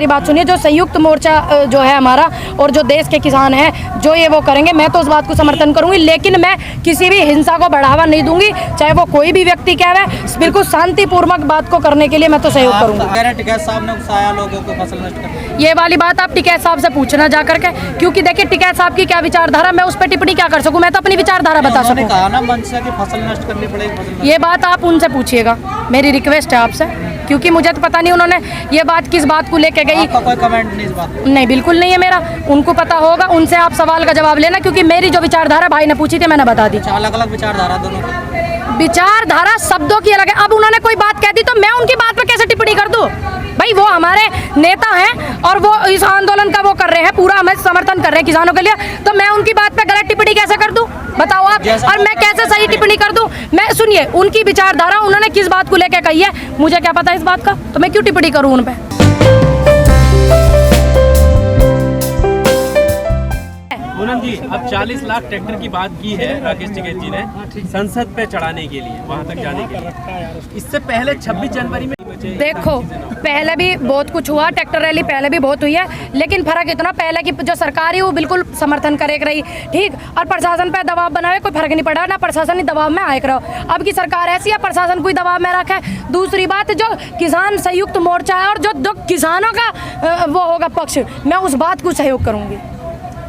मेरी बात सुनिए, जो संयुक्त मोर्चा जो है हमारा और जो देश के किसान हैं जो ये वो करेंगे, मैं तो उस बात को समर्थन करूंगी, लेकिन मैं किसी भी हिंसा को बढ़ावा नहीं दूंगी, चाहे वो कोई भी व्यक्ति क्या है। बिल्कुल शांतिपूर्वक बात को करने के लिए मैं तो सहयोग करूंगा। टिकैत साहब ने उकसाया लोगों को फसल नष्ट करने। ये वाली बात आप टिकैत साहब से पूछना जा करके, क्योंकि देखिए टिकैत साहब की क्या विचारधारा, मैं उस पर टिप्पणी क्या कर सकूं, मैं तो अपनी विचारधारा बता सकूं। कहा ना मंच से कि फसल नष्ट करनी पड़ेगी, ये बात आप उनसे पूछिएगा, मेरी रिक्वेस्ट है आपसे, क्योंकि मुझे तो पता नहीं उन्होंने ये बात किस बात को लेके गई। आपका कोई कमेंट नहीं इस बात? नहीं, बिल्कुल नहीं है मेरा, उनको पता होगा, उनसे आप सवाल का जवाब लेना, क्योंकि मेरी जो विचारधारा भाई ने पूछी थी मैंने बता दी। अलग अलग विचारधारा दोनों की, विचारधारा शब्दों की अलग है। अब उन्होंने कोई बात कह दी तो मैं उनकी बात पर कैसे टिप्पणी कर दूं? भाई वो हमारे नेता हैं और वो इस आंदोलन का वो कर रहे हैं, पूरा हमें समर्थन कर रहे हैं किसानों के लिए, तो मैं उनकी बात पर गलत टिप्पणी कैसे कर दूं? बताओ आप, और मैं कैसे सही टिप्पणी कर दूं? मैं सुनिए, उनकी विचारधारा उन्होंने किस बात को लेकर कही है, मुझे क्या पता इस बात का, तो मैं क्यों टिप्पणी करूं उन पर? पूनम जी, अब 40 लाख ट्रैक्टर की बात की है राकेश टिकैत जी ने संसद पे चढ़ाने के लिए, वहां तक जाने के लिए। इससे पहले 26 जनवरी में देखो, पहले भी बहुत कुछ हुआ, ट्रैक्टर रैली पहले भी बहुत हुई है, लेकिन फर्क इतना, पहले की जो सरकार है वो बिल्कुल समर्थन करे रही, ठीक, और प्रशासन पे दबाव बनाए, कोई फर्क नहीं पड़ा ना, प्रशासन ही दबाव में आए रहो। अब की सरकार ऐसी है, प्रशासन कोई दबाव में रखा है। दूसरी बात, जो किसान संयुक्त मोर्चा है और जो किसानों का वो होगा पक्ष, मैं उस बात को सहयोग करूंगी।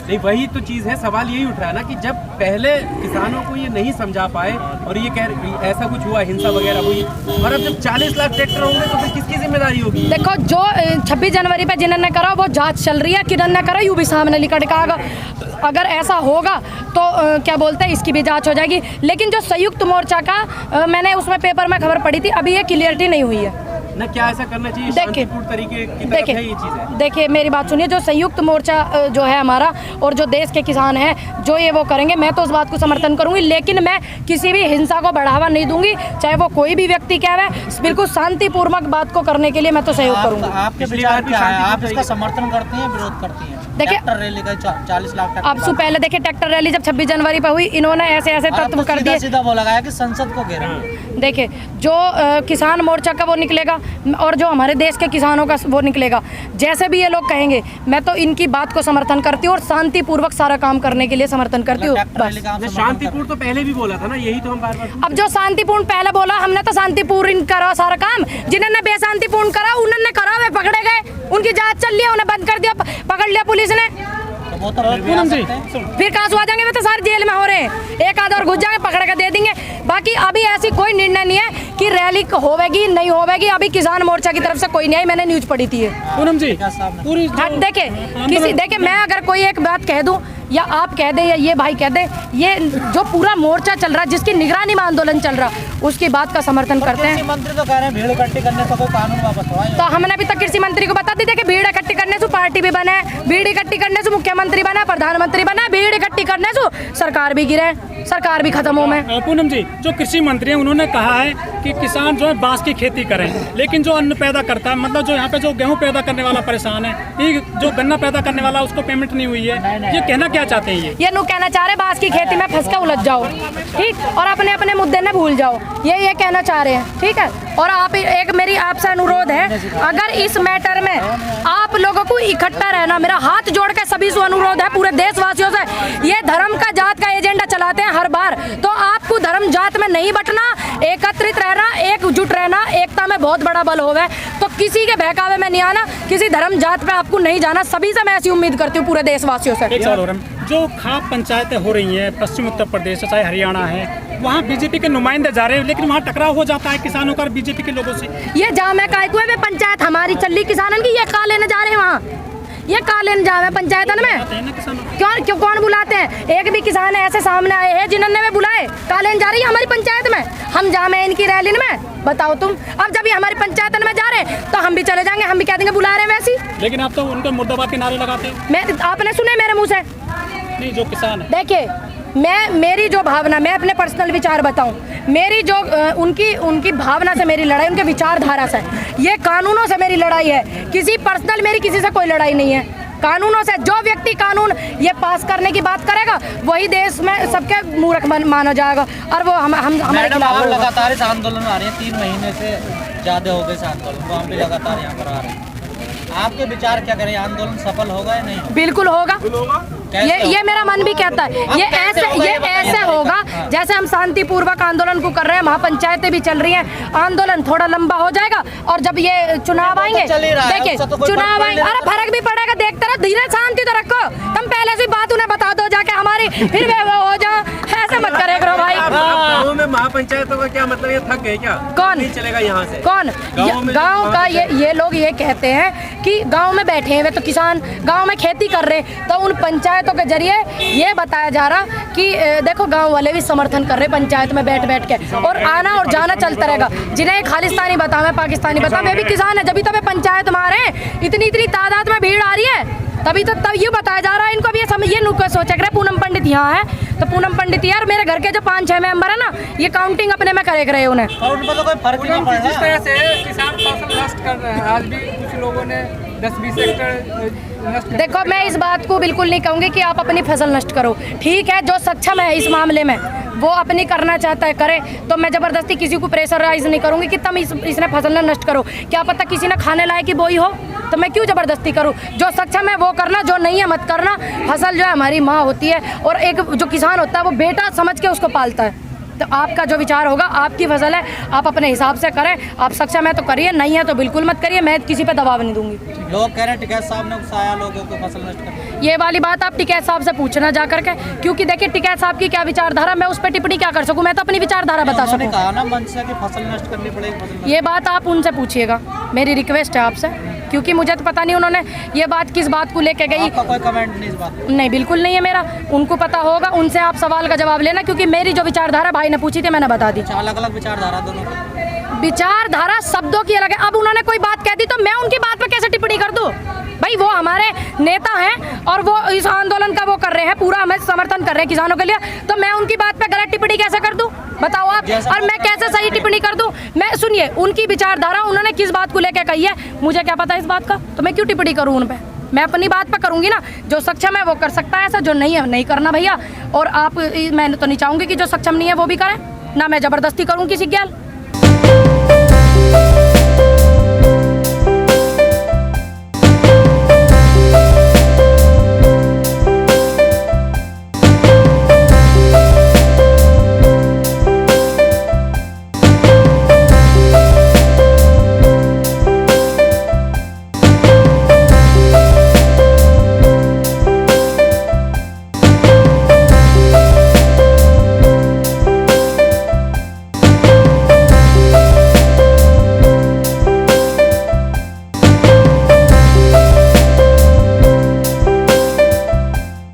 नहीं, वही तो चीज़ है, सवाल यही उठ रहा है ना कि जब पहले किसानों को ये नहीं समझा पाए और ये कह ऐसा कुछ हुआ, हिंसा वगैरह हुई, और अब जब 40 लाख ट्रैक्टर होंगे तो फिर किसकी जिम्मेदारी होगी? देखो, जो 26 जनवरी पे जिन्होंने करा वो जांच चल रही है, किन्होंने करा यूपी सामने लिखा कहा, अगर ऐसा होगा तो क्या बोलते हैं, इसकी भी जांच हो जाएगी। लेकिन जो संयुक्त मोर्चा का मैंने उसमें पेपर में खबर पड़ी थी, अभी ये क्लियरिटी नहीं हुई है ना, क्या ऐसा करना चाहिए शांतिपूर्ण तरीके की तरफ है ये चीज़ है। देखिए मेरी बात सुनिए, जो संयुक्त मोर्चा जो है हमारा और जो देश के किसान हैं जो ये वो करेंगे, मैं तो उस बात को समर्थन करूंगी, लेकिन मैं किसी भी हिंसा को बढ़ावा नहीं दूंगी, चाहे वो कोई भी व्यक्ति क्या है। बिल्कुल शांतिपूर्वक बात को करने के लिए मैं तो सहयोग करूंगा। आपके विचार क्या है? आप इसका समर्थन करती हैं, विरोध करती हैं? देखिए, ट्रैक्टर रैली का 40 लाख अब से पहले देखिए, ट्रैक्टर रैली जब 26 जनवरी पर हुई, इन्होंने ऐसे ऐसे तत्व कर दिए, सीधा वो लगाया कि संसद को घेरा। देखिए, जो किसान मोर्चा का वो निकलेगा और जो हमारे देश के किसानों का वो निकलेगा, जैसे भी ये लोग कहेंगे, मैं तो इनकी बात को समर्थन करती हूँ और शांतिपूर्वक सारा काम करने के लिए समर्थन करती हूँ। शांतिपूर्ण तो पहले भी बोला था ना, यही तो हम बार बार। अब जो शांतिपूर्ण पहले बोला, हमने तो शांतिपूर्ण करा सारा काम, जिन्होंने बेशांतिपूर्ण करा उन्होंने करा, वे पकड़े गए, उनकी जांच चल रही है, उन्हें बंद कर दिया, पकड़ लिया पुलिस ने, फिर कहाँ से आ जाएंगे? वे तो सारे जेल में हो रहे हैं, एक आधा और घुस जाएंगे, पकड़ के दे देंगे। बाकी अभी ऐसी कोई निर्णय नहीं है कि रैली होवेगी नहीं होवेगी, अभी किसान मोर्चा की तरफ से कोई नहीं आई, मैंने न्यूज पढ़ी थी पूनम जी पूरी। देखिए मैं अगर कोई एक बात कह दूं या आप कह दे या ये भाई कह दे, ये जो पूरा मोर्चा चल रहा है, जिसकी निगरानी में आंदोलन चल रहा, उसकी बात का समर्थन करते हैं। मंत्री तो कह रहे हैं भीड़ इकट्ठी करने से कोई कानून वापस हुआ है, तो हमने अभी तक कृषि मंत्री को बता दी थी कि भीड़ इकट्ठी करने से पार्टी भी बने, भीड़ इकट्ठी करने से मुख्यमंत्री बना, प्रधानमंत्री बना, भीड़ इकट्ठी करने से सरकार भी गिरे, सरकार भी खत्म हो में। पूनम जी, जो कृषि मंत्री हैं उन्होंने कहा है कि किसान जो है बांस की खेती करें, लेकिन जो अन्न पैदा करता है, मतलब जो यहाँ पे जो गेहूं पैदा करने वाला परेशान है, ये जो गन्ना पैदा करने वाला उसको पेमेंट नहीं हुई है, ये कहना क्या चाहते हैं? ये कहना चाह रहे बांस की खेती में फंस के उलझ जाओ, ठीक, और अपने अपने मुद्दे न भूल जाओ, ये कहना चाह रहे हैं, ठीक है। और आप एक मेरी आपसे अनुरोध है, अगर इस मैटर में आप लोगों को इकट्ठा रहना, मेरा हाथ जोड़ के सभी से अनुरोध है, पूरे देशवासियों से, ये धर्म का जात का एजेंडा चलाते हैं हर बार, तो आपको धर्म जात में नहीं बटना, एकत्रित रहना, एकजुट रहना, एकता में बहुत बड़ा बल होगा, तो किसी के बहकावे में नहीं आना, किसी धर्म जात पे आपको नहीं जाना, सभी से मैं ऐसी उम्मीद करती हूँ पूरे देशवासियों से। जो खाप पंचायतें हो रही हैं पश्चिम उत्तर प्रदेश चाहे हरियाणा है, वहाँ बीजेपी के नुमाइंदे जा रहे हैं, लेकिन वहाँ टकराव हो जाता है किसानों का बीजेपी के लोगों से। ये जाम है काय को है, पंचायत हमारी चल रही किसानों की, ये का लेने जा रहे हैं वहाँ, ये का लेने जा रहे हैं पंचायतन में, क्यों कौन बुलाते हैं? एक भी किसान ऐसे सामने आए हैं जिन्होंने वे बुलाए, का लेने जा रही है हमारी पंचायत में, हम जामे इनकी रैली में, बताओ तुम। अब जब ये हमारी पंचायतन में जा रहे हैं तो हम भी चले जाएंगे, हम भी कह देंगे बुला रहे हैं वैसी। लेकिन आप तो उनके मुर्दाबाद के नारे लगाते हैं। आपने सुने मेरे मुँह से? नहीं, जो किसान है। देखिए, मेरी जो भावना, मैं अपने पर्सनल विचार बताऊं, मेरी जो उनकी भावना से मेरी लड़ाई, उनके विचारधारा से, ये कानूनों से मेरी लड़ाई है, किसी पर्सनल मेरी किसी से कोई लड़ाई नहीं है, कानूनों से। जो व्यक्ति कानून ये पास करने की बात करेगा वही देश में सबके मूर्ख माना जाएगा, और वो हमारे खिलाफ। लगातार इस आंदोलन आ रहे हैं, 3 महीने से ज्यादा हो गए इस आंदोलन को, हम भी लगातार यहाँ पर आ रहे हैं। आपके विचार क्या करें, आंदोलन सफल होगा या नहीं? बिल्कुल होगा। ये मेरा मन भी कहता है। ये ऐसे होगा जैसे हम शांतिपूर्वक आंदोलन को कर रहे हैं, महापंचायतें भी चल रही हैं, आंदोलन थोड़ा लंबा हो जाएगा और जब ये चुनाव आएंगे, देखिए चुनाव आएंगे, अरे फर्क भी पड़ेगा, देखते रहो, धीरे शांति तो रखो, तुम पहले से बात उन्हें बता दो जाके हमारी, फिर वे वो हो जाओ, ऐसे मत करे करो भाई। गाँव में महापंचायतों का क्या मतलब, ये थक गए क्या? कौन नहीं चलेगा यहाँ से? कौन गांव का ये लोग ये कहते हैं कि गांव में बैठे हैं वे तो किसान गांव में खेती कर रहे हैं, तो उन पंचायतों के जरिए ये बताया जा रहा कि देखो गांव वाले भी समर्थन कर रहे हैं पंचायत में बैठ के, और आना और जाना चलता रहेगा। जिन्हें खालिस्तानी बतावे पाकिस्तानी बतावे, वे भी किसान है, जब तब पंचायत में आ रहे हैं, इतनी तादाद में भीड़ आ रही है, तभी तो तब ये बताया जा रहा है इनको भी ये समझ, ये नुक्कड़ सोचा कर पूनम पंडित यहाँ है, तो पूनम पंडित यार मेरे घर के जो 5-6 मेंबर है ना, ये काउंटिंग अपने में करे रहे उन्हें, और उनको तो कोई फर्क नहीं पड़ जिस रहा। तरह से किसान फसल नष्ट कर रहे हैं, आज भी कुछ लोगों ने 10-20 हेक्टेयर नष्ट कर। देखो मैं इस बात को बिल्कुल नहीं कहूँगी कि आप अपनी फसल नष्ट करो, ठीक है, जो सक्षम है इस मामले में वो अपनी करना चाहता है करे, तो मैं ज़बरदस्ती किसी को प्रेशराइज नहीं करूँगी कि तुम इसने फसल न नष्ट करो, क्या पता किसी ने खाने लायक की बोई हो, तो मैं क्यों ज़बरदस्ती करूँ? जो सक्षम है वो करना, जो नहीं है मत करना। फसल जो है हमारी माँ होती है, और एक जो किसान होता है वो बेटा समझ के उसको पालता है, तो आपका जो विचार होगा, आपकी फसल है, आप अपने हिसाब से करें, आप सक्षम है तो करिए, नहीं है तो बिल्कुल मत करिए, मैं किसी पे दबाव नहीं दूंगी। लोग कह रहे हैं टिकैत साहब ने उकसाया लोगों को फसल नष्ट करने। ये वाली बात आप टिकैत साहब से पूछना जा करके, क्योंकि देखिए टिकैत साहब की क्या विचारधारा, मैं उस पर टिप्पणी क्या कर सकूं, मैं तो अपनी विचारधारा बता उन्होंने सकूं। कहा ना मंच से कि फसल नष्ट करनी पड़ेगी, ये बात आप उनसे पूछिएगा, मेरी रिक्वेस्ट है आपसे, क्योंकि मुझे तो पता नहीं उन्होंने ये बात किस बात को लेके गई। आपका कोई कमेंट नहीं इस बात पर? नहीं, बिल्कुल नहीं है मेरा, उनको पता होगा, उनसे आप सवाल का जवाब लेना, क्योंकि मेरी जो विचारधारा भाई ने पूछी थी मैंने बता दी। अलग अलग विचारधारा दोनों की। विचारधारा शब्दों की अलग है, अब उन्होंने कोई बात कह दी तो मैं उनकी बात पर कैसे टिप्पणी कर दूं? भाई वो हमारे नेता हैं और वो इस आंदोलन का वो कर रहे हैं, पूरा हमें समर्थन कर रहे हैं किसानों के लिए, तो मैं उनकी बात पे गलत टिप्पणी कैसे कर दूं? बताओ आप, और मैं कैसे सही टिप्पणी कर दूं? मैं सुनिए, उनकी विचारधारा उन्होंने किस बात को लेकर कही है, मुझे क्या पता इस बात का, तो मैं क्यों टिप्पणी करूँ उन पर? मैं अपनी बात पर करूंगी ना, जो सक्षम है वो कर सकता है ऐसा, जो नहीं है नहीं करना भैया। और आप, मैं तो नहीं चाहूँगी कि जो सक्षम नहीं है वो भी करें, ना मैं ज़बरदस्ती करूँ किसी की।